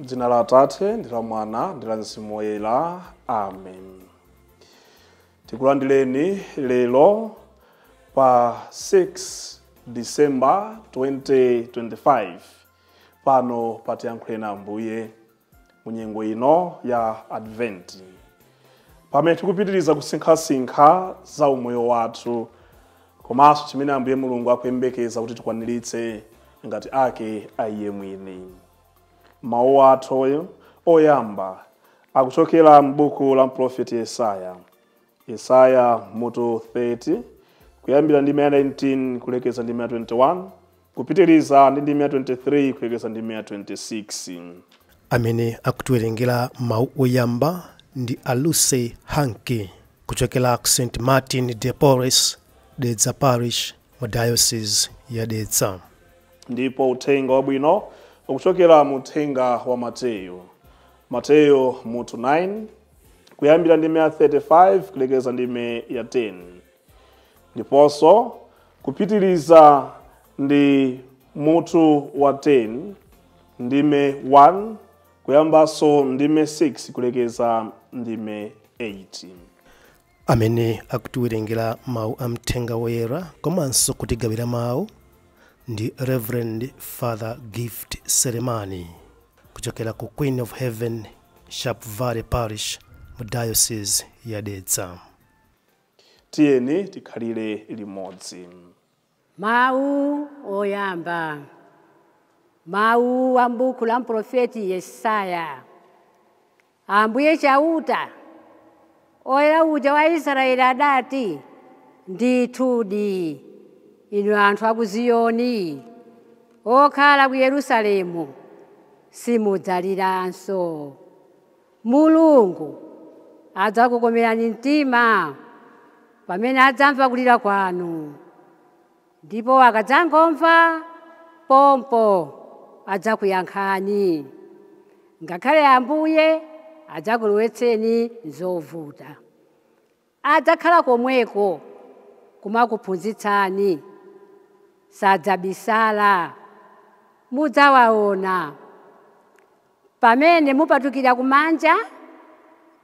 Dzina la Atate, ndi la Mwana, ndi la Mzimu Woyera. Amen. Tikulandireni lero pa 6 December 2025 pano patiyankhule na Ambuye munyengo ino ya Advent. Pamene tikupitiriza kusinkhasinkha za umoyo wathu, komanso chimene Ambuye Mulungu akuyembekeza kuti tikwaniritse ngati ake aiye mwini. Mawu athu oyamba akuchokera m'buku la Mprofeti Yesaya. Yesaya mutu 30 kuyambira ndi 19 kulekeza ndi 21, kupitiriza ndi 23 kulekeza ndi 26. Amene akutiwerengera mawu oyamba ndi Aluse Hanke kuchokera ku St. Martin de Porres, Dedza Parish, mu Diocese ya Dedza. Ndipo uthenga wabwino ukuchokera mu uthenga wa Mateyo mutu 9 kuyambira ndi 35 kulekeza ndi 10. Ndiponso kupitiriza ndi mutu wa 10 ndime 1 kuyambaso ndime 6 kulekeza ndime 8. Amene akutiwerengera mawu amthenga woyera komanso kutigawira mawu ndi Reverend Father Gift Selemani kuchokera ku Queen of Heaven, Sharp Valley Parish, mu Diocese ya Dedza. Tiyeni tikhalire limodzi. Mawu oyamba. Mawu wa m'buku la Mprofeti Yesaya. Ambuye chauta, oyera uja wa Israeli adati, ndithudi, inu anthu a ku Ziyoni, okhala ku Yerusalemu, simudzaliranso. Mulungu adzakukomerani mtima pamene adzamva kulira kwanu, ndipo akadzangomva pompo adzakuyankhani. Ngakhale Ambuye adzakulowetseni zovuta, adzakhala komweko kumakuphunzitsani. Sadzabisala, mudzawaona. Pamene mupatukira kumanja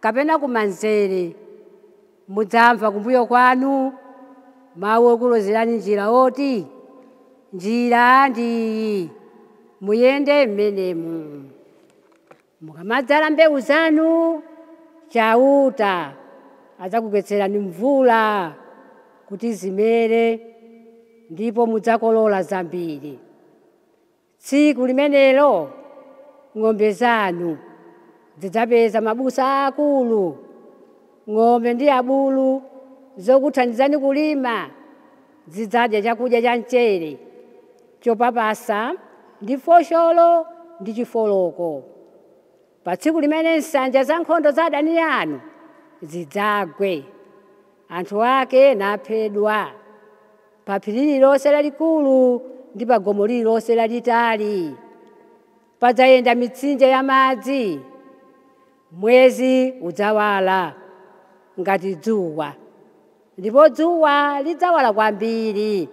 kapena kumanzere, mudzamva kumbuyo kwanu mawu okulozerani njira oti, njira ndi muyende m'menemu. Mukamadzala mbewu zanu, chauta adzakugwetserani mvula kuti zimere, ndipo mudzakolola zambiri. Tsiku limenelo ng'ombe zanu zidzapeza mabusa akulu, ng'ombe ndi abulu zokuthandizani kulima zidzadya chakudya cha mchere, chopapasa ndi fosholo ndi chifoloko. Pa tsiku limene nsanja za nkhondo za adani anu zidzagwe, anthu ake naphedwa, pa phiri lililonse lalikulu ndi pa gomo lililonse lalitali. Padzayenda mitsinje ya madzi, mwezi udzawala ngati dzuwa, ndipo dzuwa lidzawala kwambiri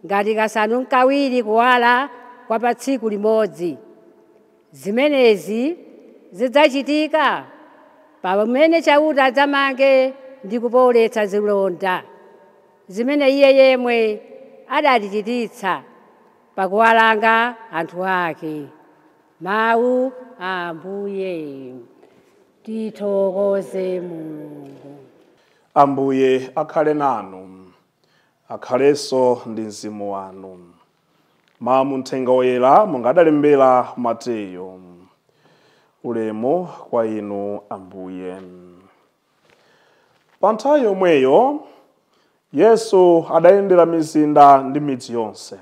ngati kasanu n'kawiri kuwala kwa pa tsiku limodzi. Zimenezi zidzachitika pamene chauta adzamange ndi kupoletsa zilonda zimene iye yemwe adatichititsa pakuwalanga anthu ake. Mawu a Ambuye. Tithokoze Mulungu. Ambuye akhale nanu, akhalenso ndi mzimu wanu. Mawu muthenga woyera mungadalembera Mateyo. Ulemu kwa inu Ambuye. Pa nthawi yomweyo Yesu adayendera mizinda ndi midzi yonse,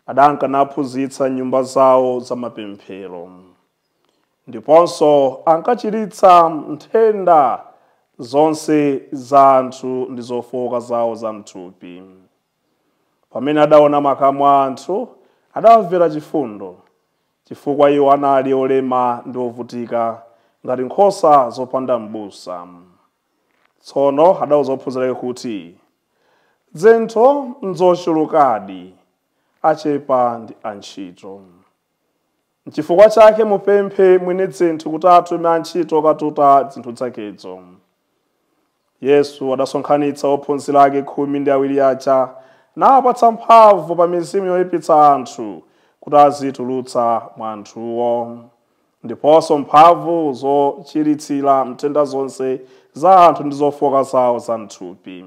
adanka naphunzitsa nyumba zawo za mapemphero, ndiponso ankachiritsa nthenda zonse za anthu ndi zofowoka zawo za mthupi. Pamene adaona makamu a anthu, adawamvera chifundo, chifukwa iwo anali olema ndi ovutika ngati nkhosa zopanda m'busa. Tsono adawuza ophunzira ake kuti, zinthu nzochulukadi, achepa ndi antchito. N'chifukwa chake mupemphe mwini zinthu kuti atume antchito katuta zinthu zakezo. Yesu adasonkhanitsa ophunzira ake 12 aja nawapatsa mphamvu pa mizimu yoyipitsa anthu kuti azitulutsa mwa anthuwo, ndiponso mphamvu zochiritsira matenda zonse za anthu ndi zofowoka zawo za mthupi.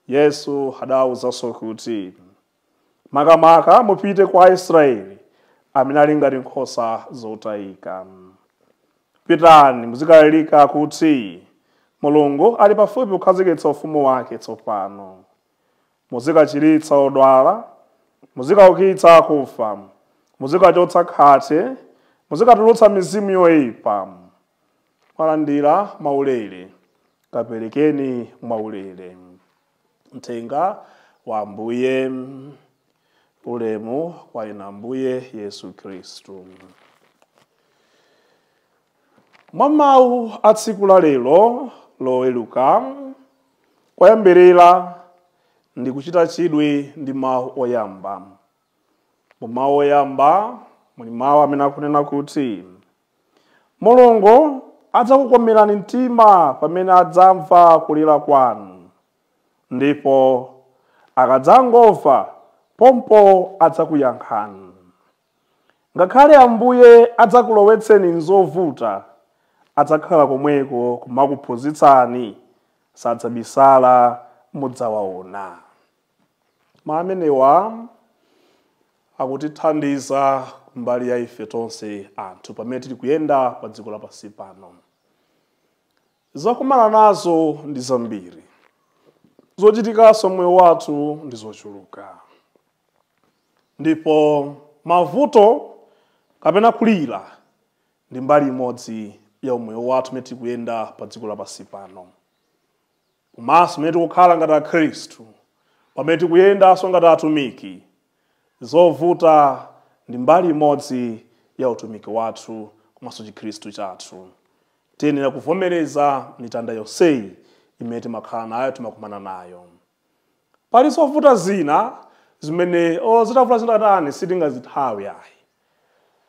Yesu adawuzanso kuti makamaka mupite kwa Aisraeli amene ali ngati nkhosa zotayika. Pitani muzikalalika kuti Mulungu ali pafupi kukhazikitsa ufumu wake tsopano. Muzikachiritsa odwala, muzikaukitsa akufa, muzikachotsa khate, muzikatulutsa mizimu yoyipa. Mwalandira maulere, kaperekeni maulere. Mthenga wa Ambuye. Ulemu kwa inu Ambuye Yesu Kristu. Mwa mawu a tsiku la lero loweruka, koyambirira ndi kuchita chidwi ndi mawu oyamba. Mu mawu oyamba muli mawu amene akunena kuti Mulungu adzakukomerani mtima pamene adzamva kulira kwanu, ndipo akadzangomva pompo adzakuyankhani. Ngakhale Ambuye adzakulowetseni m'zovuta, adzakhala komweko kumakuphunzitsani, sadzabisala mudzawaona. Mawu amenewa akutithandiza mbali ya ife tonse anthu pamene tili kuyenda pa dziko lapansi pano. Zokumana nazo ndi zambiri, zochitikanso moyo wathu ndi zochuluka. Ndipo mavuto kapena kulira ndi mbali imodzi ya umoyo wathu umene tili kuyenda pa dziko lapansi pano. Komanso pamene tikukhala ngati Akhristu, pamene tikuyendanso ngati atumiki, zovuta ndi mbali imodzi ya utumiki wathu komanso chikhristu chathu. Tiyenera kuvomereza mitanda yonseyi imene timakhala nayo, timakumana nayo. Pali zovuta zina zimene zitavuta zinatani sitingazithawe ayi.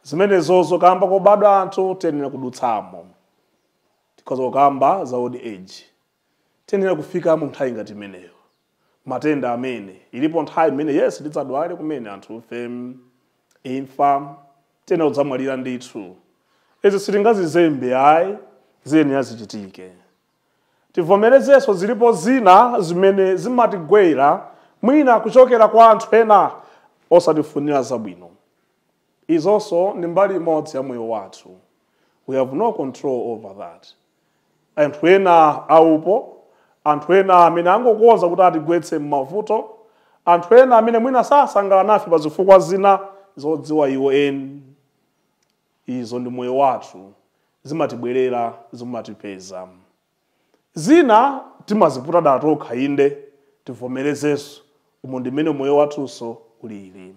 Zimenezo kamba kobadwa anthu tiyenera kudutsamo. Tikhoza kukamba za old age. Tiyenera kufika mu nthawi ngati imeneyo. Matenda amene ilipo nthawi imene yes tidzadwale kumene anthu imfa tiyenera kudzamwalira ndithu. Izi sitingazizembe ayi, ziyenera zichitike. Tivomerezenso zilipo zina zimene zimatigwera mwina kuchokera kwa anthu ena osatifunira zabwino. Izonso ndi mbali imodzi ya moyo wathu. We have no control over that. Anthu ena aupo, anthu ena amene angokonza kuti atigwetse m'mavuto, anthu ena amene mwina sasangalala nafe pa zifukwa zina zodziwa iwo eni. Izo ndi moyo wathu, zimatibwerera, zimatipeza. Zina timaziputa dala tokha inde, tivomerezenso umo ndi mmene moyo wathunso ulili.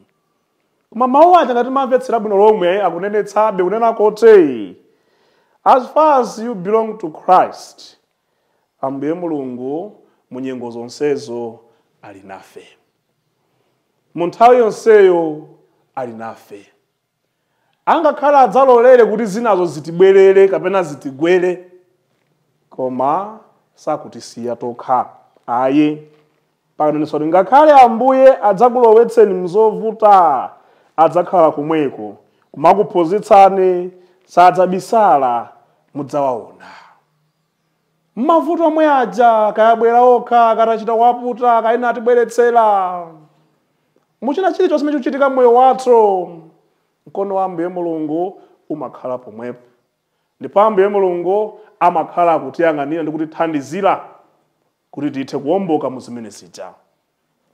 Koma mawu aja ngati timamvetsera bwino lomwe akunenetsabe kunena kuti as far as you belong to Christ, Ambuye Mulungu mu nyengo zonsezo ali nafe. Mu nthawi yonseyo ali nafe. Angakhala adzalolere kuti zinazo zitibwerere kapena zitigwere, koma sakutisiya tokha. Ayi. Pakanenso ngakhale Ambuye adzakulowetseni m'zovuta, adzakhala kumweko kumakuphunzitsani, sadzabisala mudzawaona. Mavuto omwe aja kayabwera okha, katachita waputa, kaina atibweretsera. Muchina chilichonse chimene chikuchitika moyo wathu, mkono wa Ambuye Mulungu umakhala pomwepo. Ndipo Ambuye Mulungu amakhala akutiyang'anira ndi kutithandizira kuti tithe kuwomboka mu zimene zija.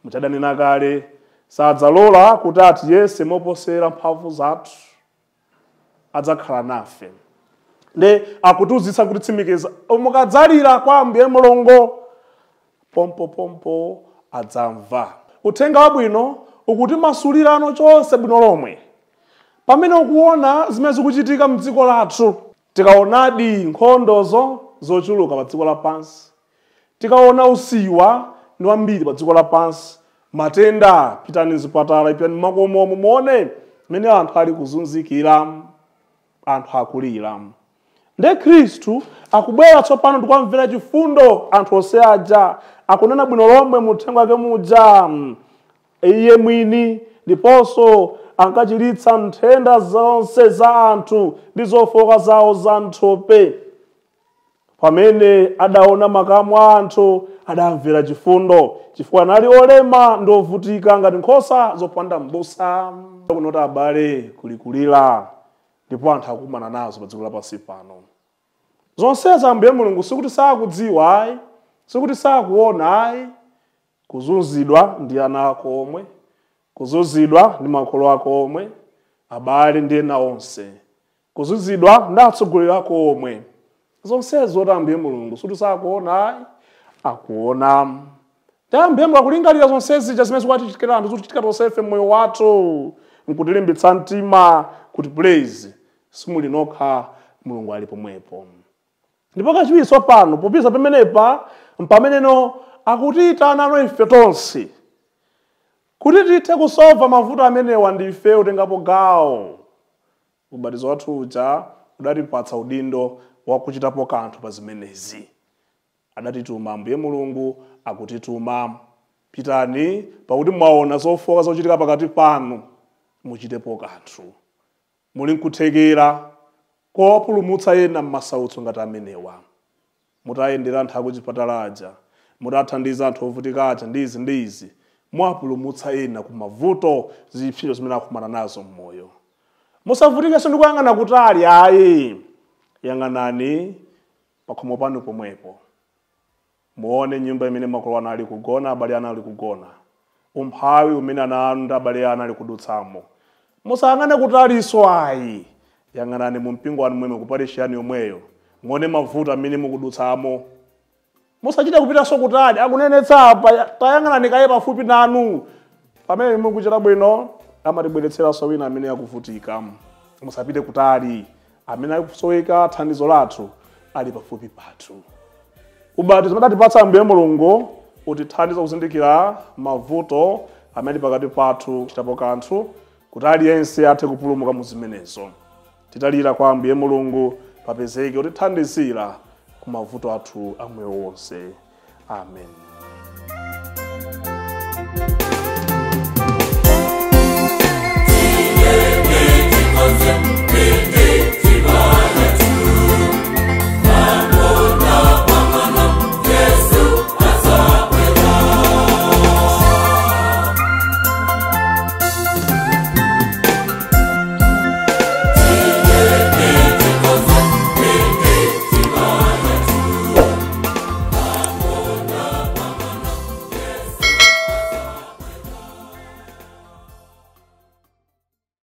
Muchadanena kale, sadzalola kuti atiyese moposera mphamvu zathu, adzakhala nafe. Nde akutiuzitsa kuti tsimikiza mukadzalira kwa Ambuye Mulungu, pompo adzamva. Uthenga wabwino ukutimasulirano chonse bwino lomwe. Pamene ukuona zimene zikuchitika m'dziko lathu, tikaonadi nkhondozo zochuluka pa dziko lapansi, tikaona usiwa ndi wambiri pa dziko lapansi, matenda, pitani mzipatala, pitani makomo muone mene anthu ali kuzunzikira, anthu akulira. Nde Khristu akubwera tsopano ndikwamvera chifundo anthu onse aja, akunena bwino lomwe muthenga wake muja iye mwini ndiponso ankachiritsa nthenda zonse za anthu ndi zofoka zawo za nthope. Pamene adaona makamu a anthu adamvera chifundo, chifukwa anali olema ndi ovutika ngati nkhosa zopanda m'busa. Kunoti abale kulikulira ndipo anthu akumana nazo pa dziko lapansi pano. Zonsezi Ambuye Mulungu sikuti sakudziwa ayi, sikuti sakuona ayi. Kuzunzidwa ndi ana ako omwe, kuzunzidwa ndi makolo ako omwe, abale ndi ena onse, kuzunzidwa ndi atsogoleri ako omwe. Zonsezi zoti Ambuye Mulungu sikuti sakuona ayi, akuona. Ambuye Mulungu akulingalira zonsezi zimene zikuchitikira anthu zochitika tonsefe mmoyo wathu, nkutilimbitsa mtima kuti please simuli nokha, Mulungu ali pomwepo. Ndipo kachiwiri tsopano popeza pamenepa mpameneno akutiyitana ife tonse kuti tithe kusolva mavuto amenewa ndi ife utengapo gawo. Ubatizo wathu uja udatipatsa udindo wakuchitapo kanthu pa zimenezi. Adatituma Ambuye Mulungu akutituma, pitani pakuti mwaona zofoka zochitika pakati panu, muchitepo kanthu. Muli nkuthekera kopulumutsa ena m'masautso ngati amenewa. Mutayendera anthu akuchipatalaja, mutathandiza anthu ovutika aja ndi izi, mwapulumutsa ena ku mavuto zipsinjo zimene akumana nazo m'moyo. Musavutikenso ndi kuyang'ana kutali ayi, yang'anani pakhomo panu pomwepo. Muone nyumba imene makolo anu ali kugona, abale anu ali kugona, umphawi umene ana anu ndi abale anu ali kudutsamo. Musayang'ane kutalinso ayi, yang'anani mu mpingo wanu mwemwe kuparishi yanu yomweyo, muone mavuto amene mukudutsamo. Musachite kupitanso kutali, akunenetsa apa, tayang'anani kaye pafupi nanu. Pamene mukuchita bwino amatibweretseranso wina amene akuvutika. Musapite kutali, amene akusoweka thandizo lathu ali pafupi pathu. Ubatizo umatipatsa Ambuye Mulungu utithandiza kuzindikira mavuto amene pakati pathu, kuchitapo kanthu kuti aliyense athe kupulumuka mu zimenezo. Titalira kwa Ambuye Mulungu papezeke utithandizira ku mavuto athu amoyo wonse. Amen.